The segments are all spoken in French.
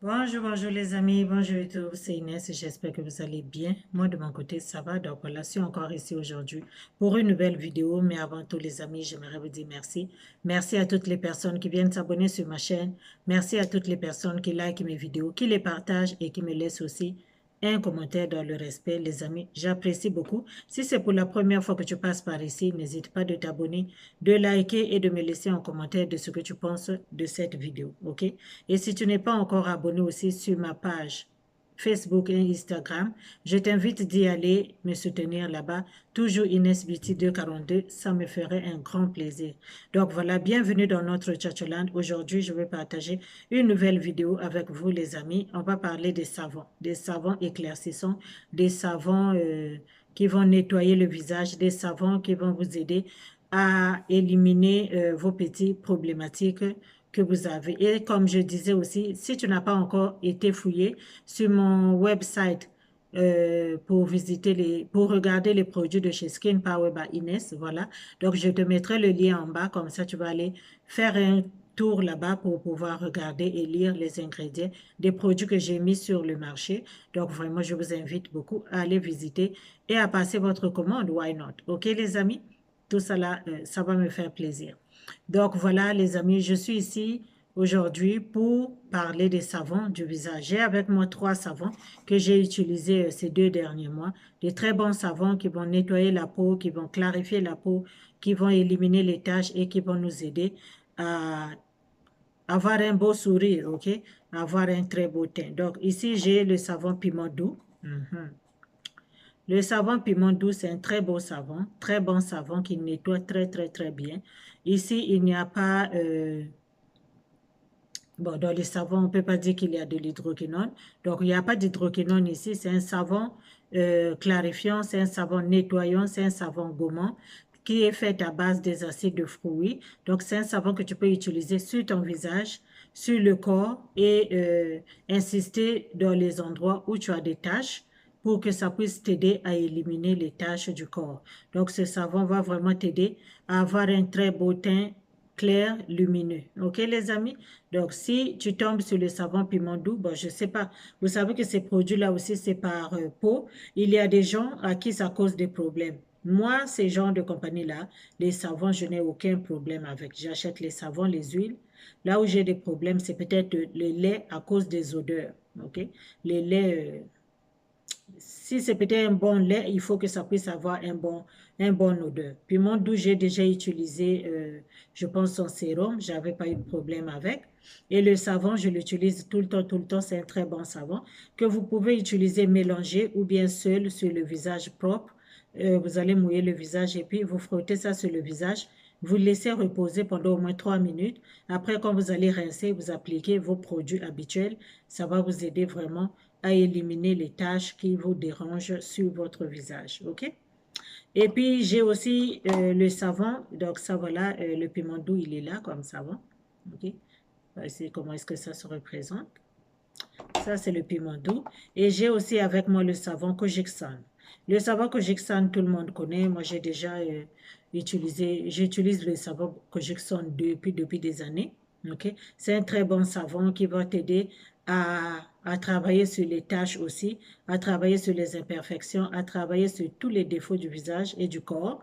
Bonjour, bonjour les amis, bonjour et tous, c'est Inès et j'espère que vous allez bien. Moi de mon côté ça va, donc voilà, je suis encore ici aujourd'hui pour une nouvelle vidéo, mais avant tout les amis, j'aimerais vous dire merci. Merci à toutes les personnes qui viennent s'abonner sur ma chaîne, merci à toutes les personnes qui likent mes vidéos, qui les partagent et qui me laissent aussi un commentaire dans le respect, les amis. J'apprécie beaucoup. Si c'est pour la première fois que tu passes par ici, n'hésite pas de t'abonner, de liker et de me laisser un commentaire de ce que tu penses de cette vidéo, ok? Et si tu n'es pas encore abonné aussi sur ma page Facebook et Instagram, je t'invite d'y aller me soutenir là-bas. Toujours Inès Beauty 242, ça me ferait un grand plaisir. Donc voilà, bienvenue dans notre Tchatcholand. Aujourd'hui, je vais partager une nouvelle vidéo avec vous les amis. On va parler des savons éclaircissants, des savons qui vont nettoyer le visage, des savons qui vont vous aider à éliminer vos petites problématiques que vous avez. Et comme je disais aussi, si tu n'as pas encore été fouillé sur mon website pour regarder les produits de chez Skin Power by Inès, voilà. Donc, je te mettrai le lien en bas, comme ça, tu vas aller faire un tour là-bas pour pouvoir regarder et lire les ingrédients des produits que j'ai mis sur le marché. Donc, vraiment, je vous invite beaucoup à aller visiter et à passer votre commande. Why not? OK, les amis? Tout ça là, ça va me faire plaisir. Donc voilà les amis, je suis ici aujourd'hui pour parler des savons du visage. J'ai avec moi 3 savons que j'ai utilisés ces 2 derniers mois. Des très bons savons qui vont nettoyer la peau, qui vont clarifier la peau, qui vont éliminer les taches et qui vont nous aider à avoir un beau sourire, ok? Avoir un très beau teint. Donc ici j'ai le savon piment doux. Mhm. Le savon piment doux, c'est un très beau savon, très bon savon qui nettoie très, très, très bien. Ici, il n'y a pas... bon, dans les savons, on ne peut pas dire qu'il y a de l'hydroquinone. Donc, il n'y a pas d'hydroquinone ici. C'est un savon clarifiant, c'est un savon nettoyant, c'est un savon gommant qui est fait à base des acides de fruits. Donc, c'est un savon que tu peux utiliser sur ton visage, sur le corps et insister dans les endroits où tu as des taches pour que ça puisse t'aider à éliminer les taches du corps. Donc, ce savon va vraiment t'aider à avoir un très beau teint clair, lumineux. OK, les amis? Donc, si tu tombes sur le savon piment doux, bon, je ne sais pas. Vous savez que ces produits-là aussi, c'est par peau. Il y a des gens à qui ça cause des problèmes. Moi, ces genres de compagnie-là, les savons, je n'ai aucun problème avec. J'achète les savons, les huiles. Là où j'ai des problèmes, c'est peut-être le lait à cause des odeurs. OK? Les laits, si c'est peut-être un bon lait, il faut que ça puisse avoir un bon odeur. Puis mon doux, j'ai déjà utilisé, je pense, son sérum. J'avais pas eu de problème avec. Et le savon, je l'utilise tout le temps, tout le temps. C'est un très bon savon que vous pouvez utiliser mélangé ou bien seul sur le visage propre. Vous allez mouiller le visage et puis vous frottez ça sur le visage. Vous laissez reposer pendant au moins 3 minutes. Après, quand vous allez rincer, vous appliquez vos produits habituels. Ça va vous aider vraiment à éliminer les taches qui vous dérangent sur votre visage. OK? Et puis, j'ai aussi le savon. Donc, ça, voilà, le piment doux, il est là comme savon. OK? On va essayer comment est-ce que ça se représente. Ça, c'est le piment doux. Et j'ai aussi avec moi le savon Kojiksan. Le savon Kojiksan, tout le monde connaît. Moi, j'ai déjà j'utilise le savon Kojiksan depuis des années. Ok? C'est un très bon savon qui va t'aider à travailler sur les taches aussi, à travailler sur les imperfections, à travailler sur tous les défauts du visage et du corps.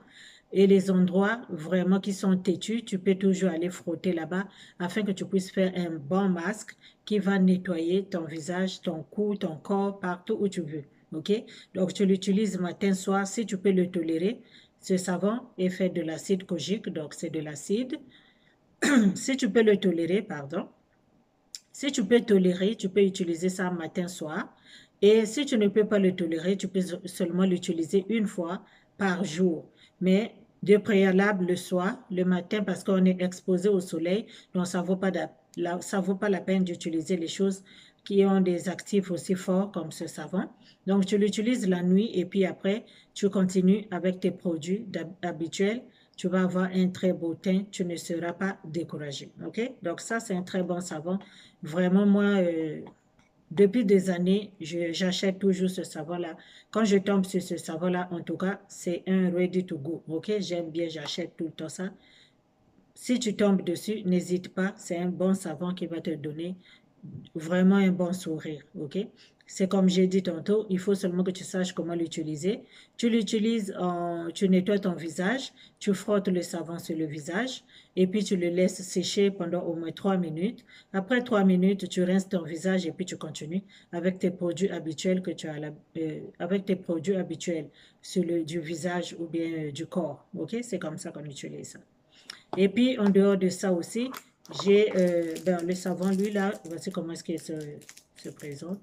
Et les endroits vraiment qui sont têtus, tu peux toujours aller frotter là-bas afin que tu puisses faire un bon masque qui va nettoyer ton visage, ton cou, ton corps, partout où tu veux. OK? Donc, tu l'utilises matin, soir, si tu peux le tolérer. Ce savon est fait de l'acide kojique, donc c'est de l'acide. Si tu peux le tolérer, pardon. Si tu peux tolérer, tu peux utiliser ça matin, soir. Et si tu ne peux pas le tolérer, tu peux seulement l'utiliser une fois par jour. Mais de préalable le soir, le matin, parce qu'on est exposé au soleil, donc ça vaut pas la peine d'utiliser les choses qui ont des actifs aussi forts comme ce savon. Donc, tu l'utilises la nuit et puis après, tu continues avec tes produits habituels. Tu vas avoir un très beau teint, tu ne seras pas découragé. OK? Donc, ça, c'est un très bon savon. Vraiment, moi, depuis des années, j'achète toujours ce savon-là. Quand je tombe sur ce savon-là, en tout cas, c'est un ready to go. OK? J'aime bien, j'achète tout le temps ça. Si tu tombes dessus, n'hésite pas. C'est un bon savon qui va te donner vraiment un bon sourire, ok? C'est comme j'ai dit tantôt, il faut seulement que tu saches comment l'utiliser. Tu l'utilises, tu nettoies ton visage, tu frottes le savon sur le visage et puis tu le laisses sécher pendant au moins 3 minutes. Après 3 minutes, tu rinces ton visage et puis tu continues avec tes produits habituels que tu as, avec tes produits habituels sur du visage ou bien du corps, ok? C'est comme ça qu'on utilise ça. Et puis, en dehors de ça aussi, j'ai ben, le savon, lui là, voici comment est-ce qu'il se présente.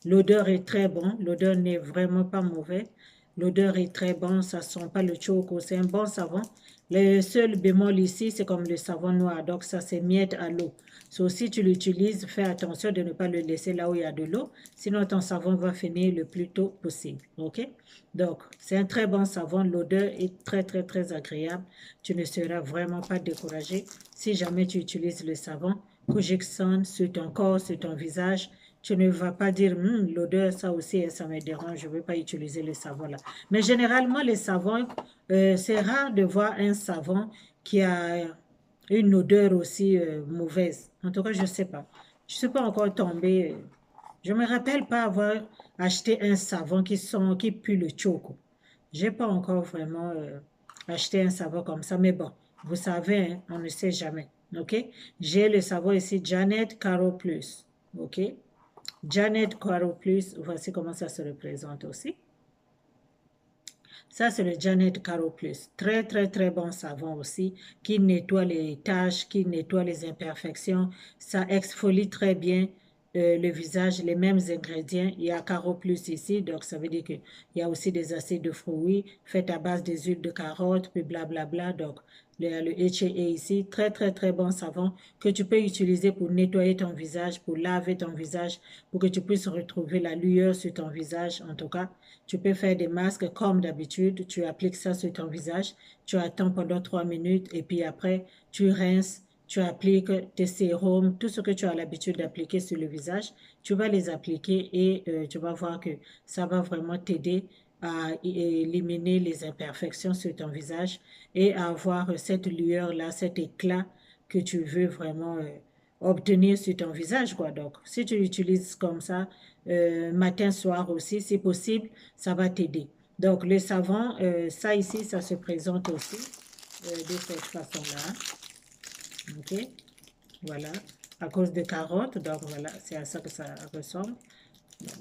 L'odeur est très bonne, l'odeur n'est vraiment pas mauvaise. L'odeur est très bonne, ça sent pas le choco, c'est un bon savon. Le seul bémol ici, c'est comme le savon noir, donc ça s'émiette à l'eau. So, si tu l'utilises, fais attention de ne pas le laisser là où il y a de l'eau, sinon ton savon va finir le plus tôt possible, ok? Donc, c'est un très bon savon, l'odeur est très très très agréable. Tu ne seras vraiment pas découragé si jamais tu utilises le savon Kojic Sun sur ton corps, sur ton visage. Tu ne vas pas dire, l'odeur, ça aussi, ça me dérange, je ne veux pas utiliser le savon là. Mais généralement, les savons, c'est rare de voir un savon qui a une odeur aussi mauvaise. En tout cas, je ne sais pas. Je ne suis pas encore tombée. Je ne me rappelle pas avoir acheté un savon qui pue le choco. Je n'ai pas encore vraiment acheté un savon comme ça. Mais bon, vous savez, hein, on ne sait jamais. OK? J'ai le savon ici, Janet Caro Plus. OK? Janet Caro Plus, voici comment ça se représente aussi. Ça, c'est le Janet Caro Plus. Très, très, très bon savon aussi, qui nettoie les taches, qui nettoie les imperfections. Ça exfolie très bien le visage, les mêmes ingrédients. Il y a Caro Plus ici, donc ça veut dire qu'il y a aussi des acides de fruits faits à base des huiles de carotte, puis blablabla. Donc, le HA ici, très, très, très bon savon que tu peux utiliser pour nettoyer ton visage, pour laver ton visage, pour que tu puisses retrouver la lueur sur ton visage, en tout cas. Tu peux faire des masques comme d'habitude. Tu appliques ça sur ton visage. Tu attends pendant 3 minutes et puis après, tu rinces. Tu appliques tes sérums, tout ce que tu as l'habitude d'appliquer sur le visage. Tu vas les appliquer et tu vas voir que ça va vraiment t'aider à éliminer les imperfections sur ton visage et à avoir cette lueur-là, cet éclat que tu veux vraiment obtenir sur ton visage, quoi. Donc, si tu l'utilises comme ça, matin, soir aussi, si possible, ça va t'aider. Donc, le savon, ça ici, ça se présente aussi de cette façon-là. OK? Voilà. À cause de carottes, donc voilà, c'est à ça que ça ressemble. Donc,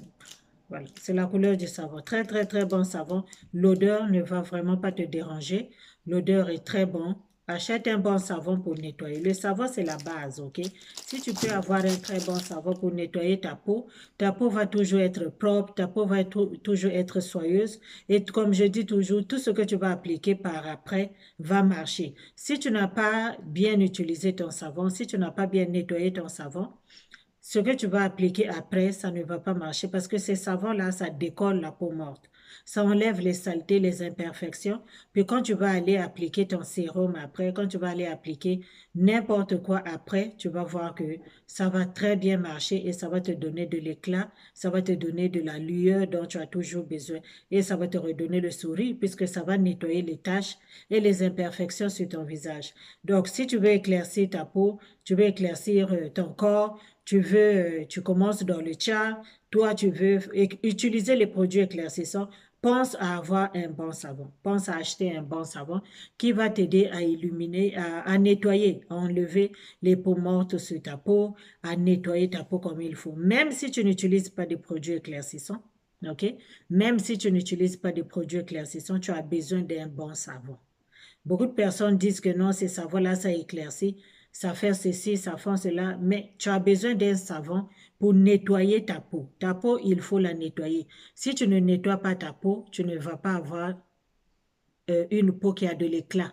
voilà, c'est la couleur du savon. Très, très, très bon savon. L'odeur ne va vraiment pas te déranger. L'odeur est très bon. Achète un bon savon pour nettoyer. Le savon, c'est la base, ok? Si tu peux avoir un très bon savon pour nettoyer ta peau va toujours être propre, ta peau va toujours être soyeuse. Et comme je dis toujours, tout ce que tu vas appliquer par après va marcher. Si tu n'as pas bien utilisé ton savon, si tu n'as pas bien nettoyé ton savon, ce que tu vas appliquer après, ça ne va pas marcher parce que ces savons-là, ça décolle la peau morte. Ça enlève les saletés, les imperfections. Puis quand tu vas aller appliquer ton sérum après, quand tu vas aller appliquer n'importe quoi après, tu vas voir que ça va très bien marcher et ça va te donner de l'éclat, ça va te donner de la lueur dont tu as toujours besoin et ça va te redonner le sourire puisque ça va nettoyer les taches et les imperfections sur ton visage. Donc, si tu veux éclaircir ta peau, tu veux éclaircir ton corps, tu commences dans le chat, toi, tu veux utiliser les produits éclaircissants, pense à avoir un bon savon. Pense à acheter un bon savon qui va t'aider à illuminer, à nettoyer, à enlever les peaux mortes sur ta peau, à nettoyer ta peau comme il faut. Même si tu n'utilises pas de produits éclaircissants, ok? Même si tu n'utilises pas de produits éclaircissants, tu as besoin d'un bon savon. Beaucoup de personnes disent que non, ces savons-là, ça éclaircit, ça fait ceci, ça fait cela, mais tu as besoin d'un savon pour nettoyer ta peau. Ta peau, il faut la nettoyer. Si tu ne nettoies pas ta peau, tu ne vas pas avoir une peau qui a de l'éclat.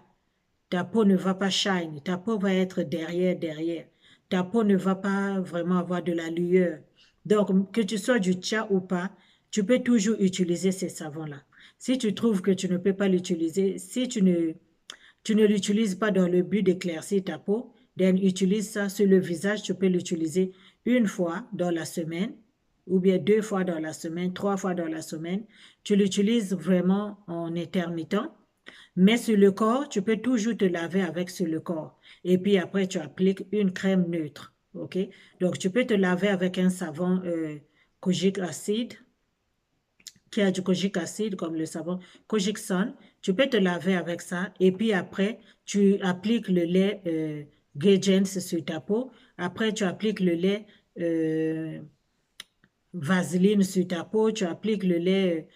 Ta peau ne va pas shine, ta peau va être derrière. Ta peau ne va pas vraiment avoir de la lueur. Donc, que tu sois du tcha ou pas, tu peux toujours utiliser ces savons-là. Si tu trouves que tu ne peux pas l'utiliser, si tu ne l'utilises pas dans le but d'éclaircir ta peau, then utilise ça sur le visage. Tu peux l'utiliser une fois dans la semaine, ou bien 2 fois dans la semaine, 3 fois dans la semaine. Tu l'utilises vraiment en intermittent. Mais sur le corps, tu peux toujours te laver avec sur le corps. Et puis après, tu appliques une crème neutre. ok? Donc, tu peux te laver avec un savon kojic acide, qui a du kojic acide comme le savon Kojic Sun. Tu peux te laver avec ça et puis après, tu appliques le lait Grey sur ta peau. Après, tu appliques le lait vaseline sur ta peau, tu appliques le lait,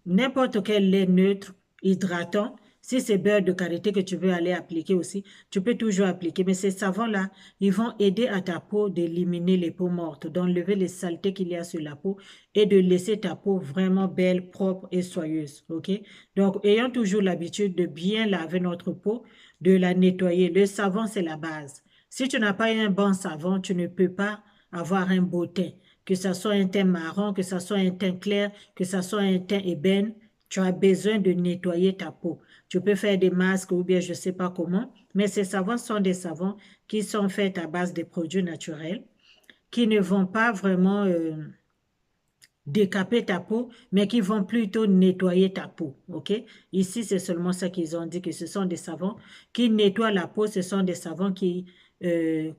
n'importe quel lait neutre, hydratant. Si c'est beurre de karité que tu veux aller appliquer aussi, tu peux toujours appliquer. Mais ces savons-là, ils vont aider à ta peau d'éliminer les peaux mortes, d'enlever les saletés qu'il y a sur la peau et de laisser ta peau vraiment belle, propre et soyeuse. OK? Donc, ayons toujours l'habitude de bien laver notre peau, de la nettoyer. Le savon, c'est la base. Si tu n'as pas un bon savon, tu ne peux pas avoir un beau teint, que ce soit un teint marron, que ce soit un teint clair, que ce soit un teint ébène, tu as besoin de nettoyer ta peau. Tu peux faire des masques ou bien je ne sais pas comment, mais ces savons sont des savons qui sont faits à base de produits naturels, qui ne vont pas vraiment décaper ta peau, mais qui vont plutôt nettoyer ta peau, ok? Ici, c'est seulement ça qu'ils ont dit, que ce sont des savons qui nettoient la peau, ce sont des savons qui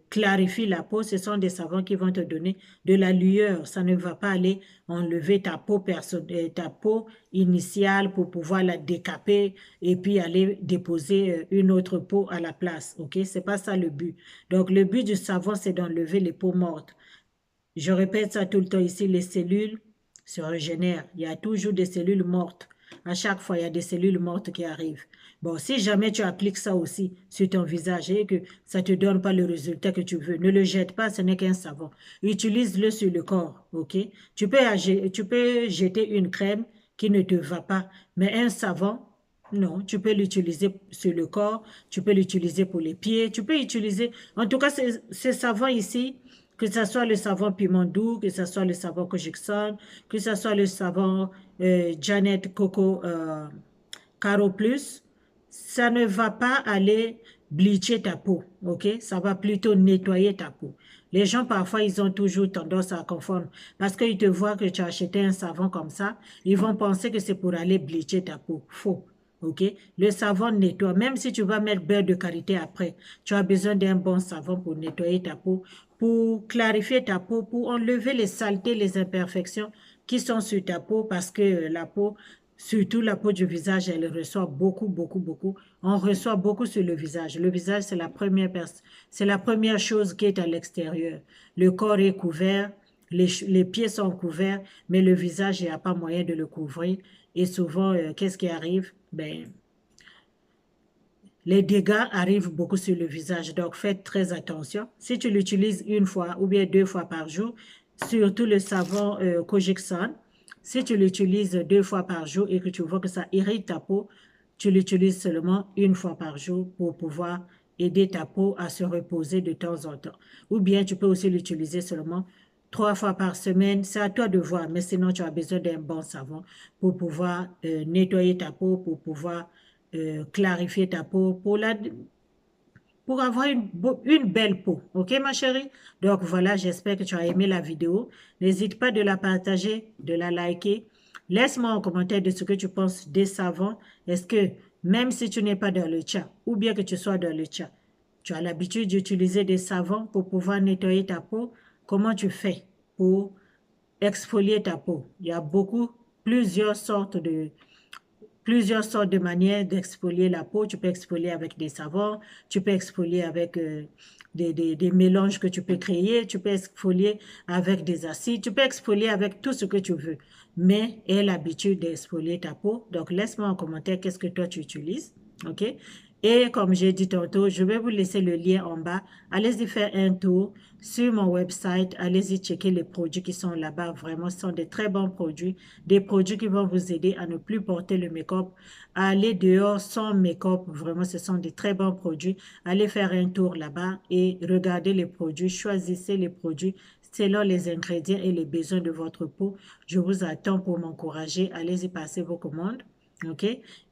clarifient la peau, ce sont des savons qui vont te donner de la lueur. Ça ne va pas aller enlever ta peau initiale pour pouvoir la décaper et puis aller déposer une autre peau à la place, ok? C'est pas ça le but. Donc, le but du savon, c'est d'enlever les peaux mortes. Je répète ça tout le temps ici, les cellules se régénèrent. Il y a toujours des cellules mortes. À chaque fois, il y a des cellules mortes qui arrivent. Bon, si jamais tu appliques ça aussi sur ton visage et que ça ne te donne pas le résultat que tu veux, ne le jette pas, ce n'est qu'un savon. Utilise-le sur le corps, ok? Tu peux jeter une crème qui ne te va pas, mais un savon, non, tu peux l'utiliser sur le corps, tu peux l'utiliser pour les pieds, tu peux utiliser, en tout cas, ces savons ici, que ce soit le savon piment doux, que ce soit le savon Kojic Sun, que ce soit le savon Janet Coco Caro Plus, ça ne va pas aller bleacher ta peau, ok? Ça va plutôt nettoyer ta peau. Les gens, parfois, ils ont toujours tendance à confondre parce qu'ils te voient que tu as acheté un savon comme ça, ils vont penser que c'est pour aller bleacher ta peau. Faux. OK? Le savon nettoie. Même si tu vas mettre beurre de karité après, tu as besoin d'un bon savon pour nettoyer ta peau, pour clarifier ta peau, pour enlever les saletés, les imperfections qui sont sur ta peau parce que la peau, surtout la peau du visage, elle reçoit beaucoup, beaucoup, beaucoup. On reçoit beaucoup sur le visage. Le visage, c'est la première chose qui est à l'extérieur. Le corps est couvert, les pieds sont couverts, mais le visage, il n'y a pas moyen de le couvrir. Et souvent, qu'est-ce qui arrive? Ben, les dégâts arrivent beaucoup sur le visage, donc faites très attention. Si tu l'utilises une fois ou bien 2 fois par jour, surtout le savon Kojic Sun, si tu l'utilises 2 fois par jour et que tu vois que ça irrite ta peau, tu l'utilises seulement une fois par jour pour pouvoir aider ta peau à se reposer de temps en temps. Ou bien tu peux aussi l'utiliser seulement 3 fois par semaine. C'est à toi de voir, mais sinon tu as besoin d'un bon savon pour pouvoir nettoyer ta peau, pour pouvoir clarifier ta peau, pour avoir une belle peau. OK, ma chérie? Donc, voilà, j'espère que tu as aimé la vidéo. N'hésite pas de la partager, de la liker. Laisse-moi un commentaire de ce que tu penses des savons. Est-ce que, même si tu n'es pas dans le chat, ou bien que tu sois dans le chat, tu as l'habitude d'utiliser des savons pour pouvoir nettoyer ta peau? Comment tu fais pour exfolier ta peau? Il y a plusieurs sortes de manières d'exfolier la peau. Tu peux exfolier avec des savons, tu peux exfolier avec des mélanges que tu peux créer, tu peux exfolier avec des acides, tu peux exfolier avec tout ce que tu veux. Mais aie l'habitude d'exfolier ta peau. Donc, laisse-moi en commentaire qu'est-ce que toi tu utilises. OK? Et comme j'ai dit tantôt, je vais vous laisser le lien en bas. Allez-y faire un tour sur mon website. Allez-y checker les produits qui sont là-bas. Vraiment, ce sont des très bons produits. Des produits qui vont vous aider à ne plus porter le make-up, à aller dehors sans make-up. Vraiment, ce sont des très bons produits. Allez faire un tour là-bas et regardez les produits. Choisissez les produits selon les ingrédients et les besoins de votre peau. Je vous attends pour m'encourager. Allez-y passer vos commandes. OK?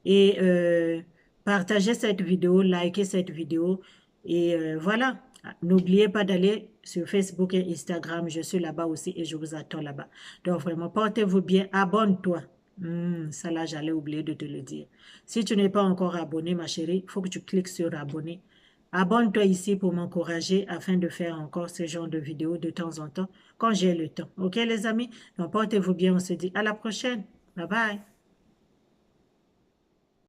Et partagez cette vidéo, likez cette vidéo. Et voilà. N'oubliez pas d'aller sur Facebook et Instagram. Je suis là-bas aussi et je vous attends là-bas. Donc vraiment, portez-vous bien. Abonne-toi. Ça là, j'allais oublier de te le dire. Si tu n'es pas encore abonné, ma chérie, il faut que tu cliques sur abonner. Abonne-toi ici pour m'encourager afin de faire encore ce genre de vidéos de temps en temps quand j'ai le temps. OK, les amis? Donc, portez-vous bien. On se dit à la prochaine. Bye bye.